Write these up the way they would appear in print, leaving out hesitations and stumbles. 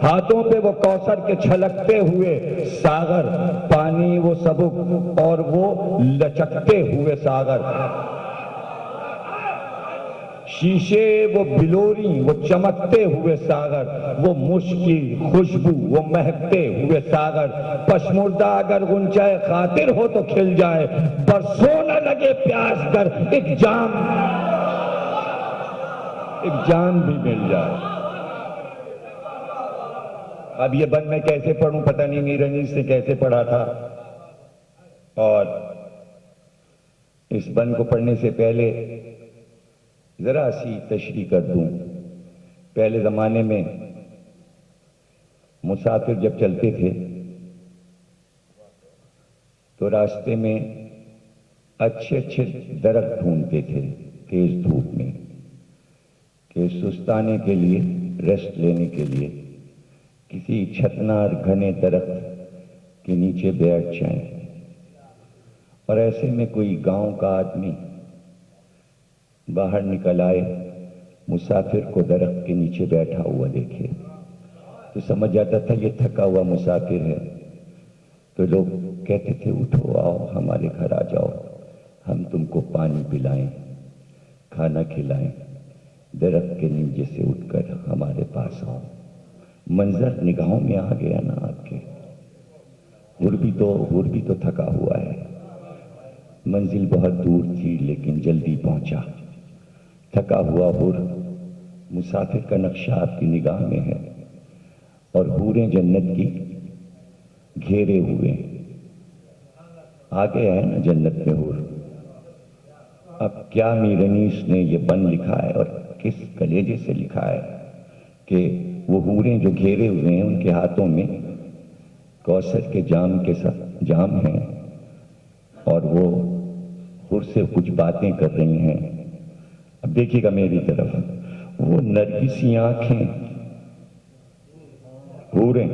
ہاتھوں پہ وہ کوثر کے چھلکتے ہوئے ساغر، پانی وہ سبک اور وہ لچکتے ہوئے ساغر، شیشے وہ بلوری وہ چمکتے ہوئے ساغر، وہ مشکی خوشبو وہ مہکتے ہوئے ساغر، پشمردہ اگر غنچہ خاطر ہو تو کھل جائے، برسوں نہ لگے پیاس گر ایک جان بھی مل جائے۔ اب یہ بند میں کیسے پڑھوں پتہ نہیں میر انیس نے کیسے پڑھا تھا، اور اس بند کو پڑھنے سے پہلے ذرا سی تشریح کر دوں۔ پہلے زمانے میں مسافر جب چلتے تھے تو راستے میں اچھے اچھے درخت ڈھونڈتے تھے تیز دھوپ میں، کہ سستانے کے لیے، ریسٹ لینے کے لیے کسی چھتنار گھنے درخت کے نیچے بیٹھ جائیں، اور ایسے میں کوئی گاؤں کا آدمی باہر نکل آئے، مسافر کو درخت کے نیچے بیٹھا ہوا دیکھے تو سمجھ جاتا تھا یہ تھکا ہوا مسافر ہے، تو لوگ کہتے تھے اٹھو آؤ ہمارے گھر آ جاؤ، ہم تم کو پانی پلائیں، کھانا کھلائیں، درخت کے نیچے سے اٹھ کر ہمارے پاس آؤ۔ منظر نگاہوں میں آ گیا نا آپ کے؟ ہور بھی تو تھکا ہوا ہے، منزل بہت دور تھی لیکن جلدی پہنچا، تھکا ہوا ہور مسافر کا نقشہ آپ کی نگاہ میں ہے، اور حوریں جنت کی گھیرے ہوئے آ گیا ہے نا جنت میں حور۔ اب کیا میر انیس نے یہ بند لکھا ہے اور کس کلیجے سے لکھا ہے کہ وہ حوریں جو گھیرے ہوئے ہیں ان کے ہاتھوں میں کوثر کے جام کے ساتھ جام ہیں، اور وہ حور سے کچھ باتیں کر رہی ہیں۔ اب دیکھیے گا میری طرف، وہ نرگسی آنکھیں حوریں،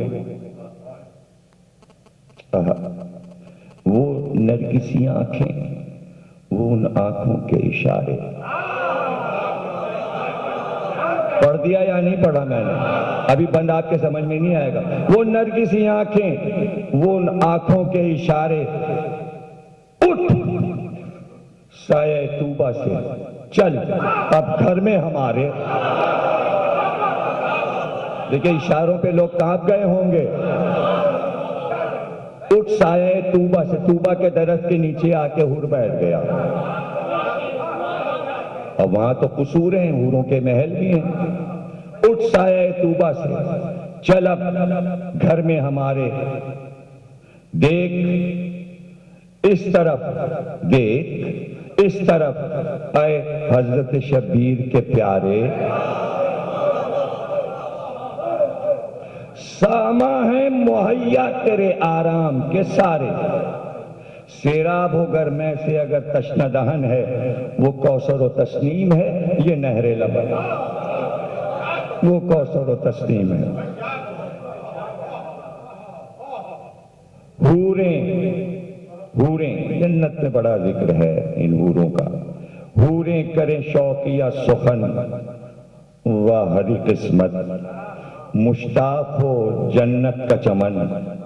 وہ نرگسی آنکھیں، وہ ان آنکھوں کے اشارے، پڑھ دیا یا نہیں پڑھا میں نے؟ ابھی بند آپ کے سمجھ میں نہیں آئے گا۔ وہ نرگسی آنکھیں، وہ ان آنکھوں کے اشارے، اٹھ سایہ طوبہ سے چل اب گھر میں ہمارے۔ دیکھیں اشاروں پہ لوگ کانپ گئے ہوں گے۔ اٹھ سایہ طوبہ سے، طوبہ کے درخت کے نیچے آ کے حور بیٹھ گیا۔ اب وہاں تو قصور ہیں، حوروں کے محل بھی ہیں۔ اٹھ سایہ طوبہ سے چل اب گھر میں ہمارے، دیکھ اس طرف، دیکھ اس طرف، اے حضرت شبیر کے پیارے، ساما ہے مہیا تیرے آرام کے سارے، سیراب ہو گر میں سے اگر تشنہ دہن ہے، وہ کوثر و تسنیم ہے یہ نہر لبن، وہ کوثر و تسنیم ہے۔ حوریں جنت میں بڑا ذکر ہے ان حوروں کا۔ حوریں کریں شوقیہ سخن، واہ ہری قسمت، مشتاق ہو جنت کا چمن،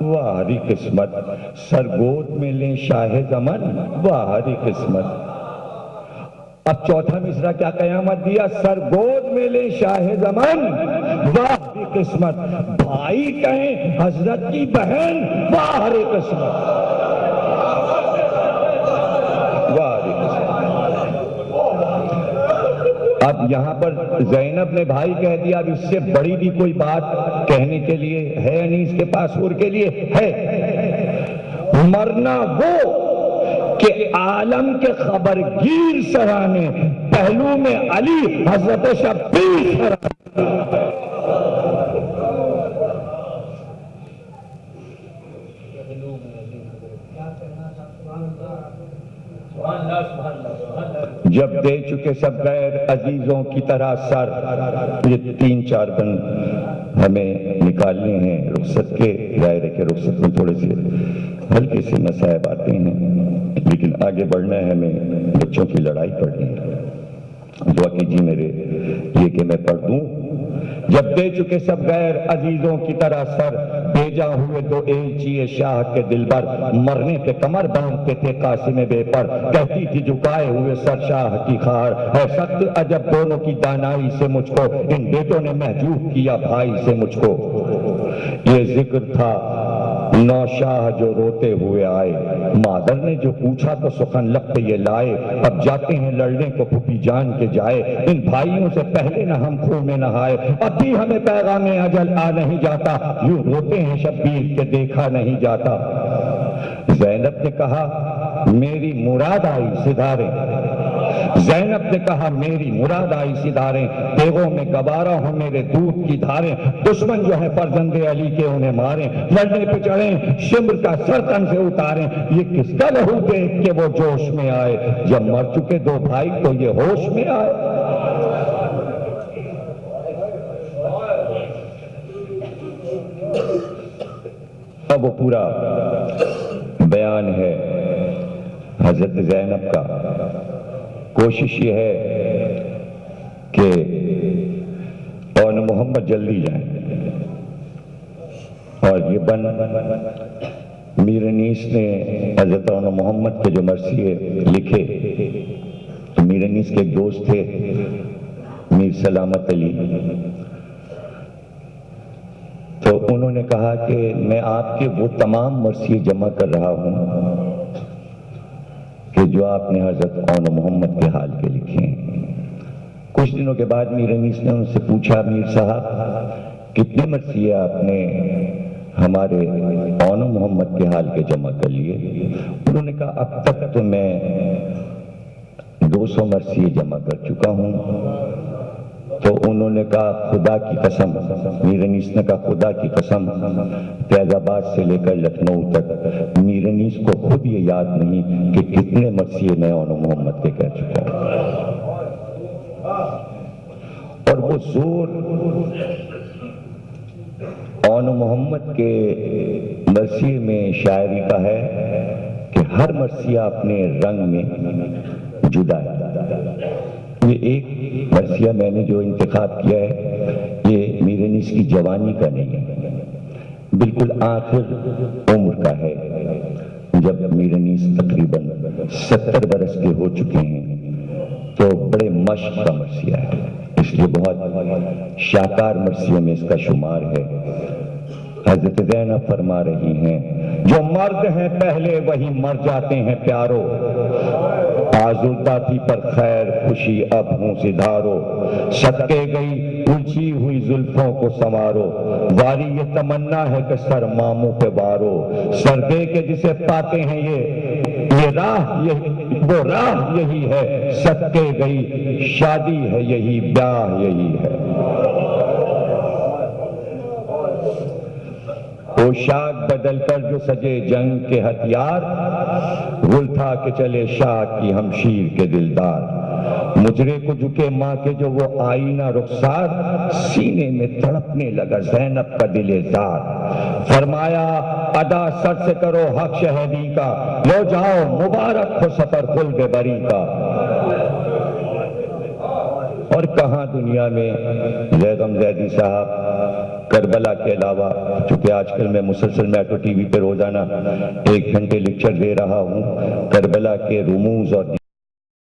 واہ ہری قسمت، سرگود میں لیں شاہ زمن، واہ ہری قسمت۔ اب چوتھا مصرع کیا قیامت دیا، سرگود میں لیں شاہ زمن، واہ ہری قسمت، بھائی کہیں حضرت کی بہن، واہ ہری قسمت، واہ ہری قسمت۔ اب یہاں پر زینب نے بھائی کہہ دیا، اب اس سے بڑی بھی کوئی بات کہنے کے لیے ہے انیس کے پاس حور کے لیے ہے؟ مرنا وہ کہ عالم کے خبرگیر سرانے، پہلو میں علی حضرت شبیر سرانے۔ جب دے چکے سب غیر عزیزوں کی طرح سر، یہ 3-4 بند ہمیں نکالنے ہیں رخصت کے، دائرے کے رخصت میں تھوڑے سے ہلکے سے مسائب آتے ہیں، لیکن آگے بڑھنا ہے، ہمیں بچوں کی لڑائی پڑھنی ہے۔ دعا کیجیے میرے یہ کہ میں پڑھ دوں جب دے چکے سب غیر عزیزوں کی طرح سر، بھیجا ہوئے دو ایلچی شاہ کے دل بر، مرنے پہ کمر باندھتے تھے قاسم بے پر، کہتی تھی جھکائے ہوئے سر شاہ کی خار، ہے سخت عجب دونوں کی دانائی سے مجھ کو، ان بیٹوں نے محجوب کیا بھائی سے مجھ کو۔ یہ ذکر تھا نوشاہ جو روتے ہوئے آئے، مادر نے جو پوچھا تو سخن لب پہ یہ لائے، اب جاتے ہیں لڑنے کو پھوپھی جان کے جائے، ان بھائیوں سے پہلے نہ ہم خون میں نہائے، اب بھی ہمیں پیغام اجل آ نہیں جاتا، یوں روتے ہیں شبیر کے دیکھا نہیں جاتا۔ زینب نے کہا میری مراد آئی سدھاریں، زینب نے کہا میری مراد آئی سدھاریں، دیگوں میں گوارا ہوں میرے دودھ کی دھاریں، دشمن جو ہے فرزند علی کے انہیں ماریں، لڑنے پہ چڑھیں شمر کا سر تن سے اتاریں، یہ کس کا لہو دیکھ کے وہ جوش میں آئے، جب مر چکے دو بھائی تو یہ ہوش میں آئے۔ اب وہ پورا بیان ہے حضرت زینب کا۔ کوشش یہ ہے کہ اون محمد جلدی جائیں، اور یہ بن میر انیس نے حضرت اون محمد کے جو مرثیے لکھے، تو میر انیس کے ایک دوست تھے میر سلامت علی، تو انہوں نے کہا کہ میں آپ کے وہ تمام مرثیے جمع کر رہا ہوں کہ جو آپ نے حضرت اون محمد کے حال کے لکھے ہیں۔ کچھ دنوں کے بعد میر انیس نے ان سے پوچھا میر صاحب کتنے مرثیے آپ نے ہمارے اون محمد کے حال کے جمع کر لیے؟ انہوں نے کہا اب تک تو میں 200 مرثیے جمع کر چکا ہوں۔ تو انہوں نے کہا خدا کی قسم، میر انیس نے کہا خدا کی قسم، فیض آباد سے لے کر لکھنؤ تک میر انیس کو خود یہ یاد نہیں کہ کتنے مرثیے میں اون محمد کے کہہ چکا ہوں۔ اور وہ زور اون محمد کے مرثیے میں شاعری کا ہے کہ ہر مرثیہ اپنے رنگ میں جدا ہے۔ یہ ایک مرثیہ میں نے جو انتخاب کیا ہے یہ میر انیس کی جوانی کا نہیں ہے، بالکل آخر عمر کا ہے، جب میر انیس تقریباً 70 برس کے ہو چکے ہیں، تو بڑے مشق کا مرثیہ ہے، اس لیے بہت شاہکار مرثیوں میں اس کا شمار ہے۔ حضرت زینب فرما رہی ہیں جو مرد ہیں پہلے وہی مر جاتے ہیں پیارو، آزردہ تھی پر خیر خوشی اب ہوں سدھارو، صدقے گئی الجھی ہوئی زلفوں کو سنوارو، واری یہ تمنا ہے کہ سر ماموں پہ بارو، سر دے کے جسے پاتے ہیں یہ راہ وہ راہ یہی ہے، صدقے گئی شادی ہے یہی، بیاہ یہی ہے۔ پوشاک بدل کر جو سجے جنگ کے ہتھیار، گل تھا کہ چلے شاہ کی ہمشیر کے دلدار، مجرے کو جھکے ماں کے جو وہ آئینہ رخسار، سینے میں تڑپنے لگا زینب کا دل زار، فرمایا ادا سر سے کرو حق شہیدی کا، لو جاؤ مبارک ہو سفر خلد بری کا۔ اور کہاں دنیا میں زیغم زیدی صاحب کربلا کے علاوہ، چونکہ آج کل میں مسلسل میٹرو ٹی وی پہ روزانہ 1 گھنٹے لیکچر دے رہا ہوں کربلا کے رموز اور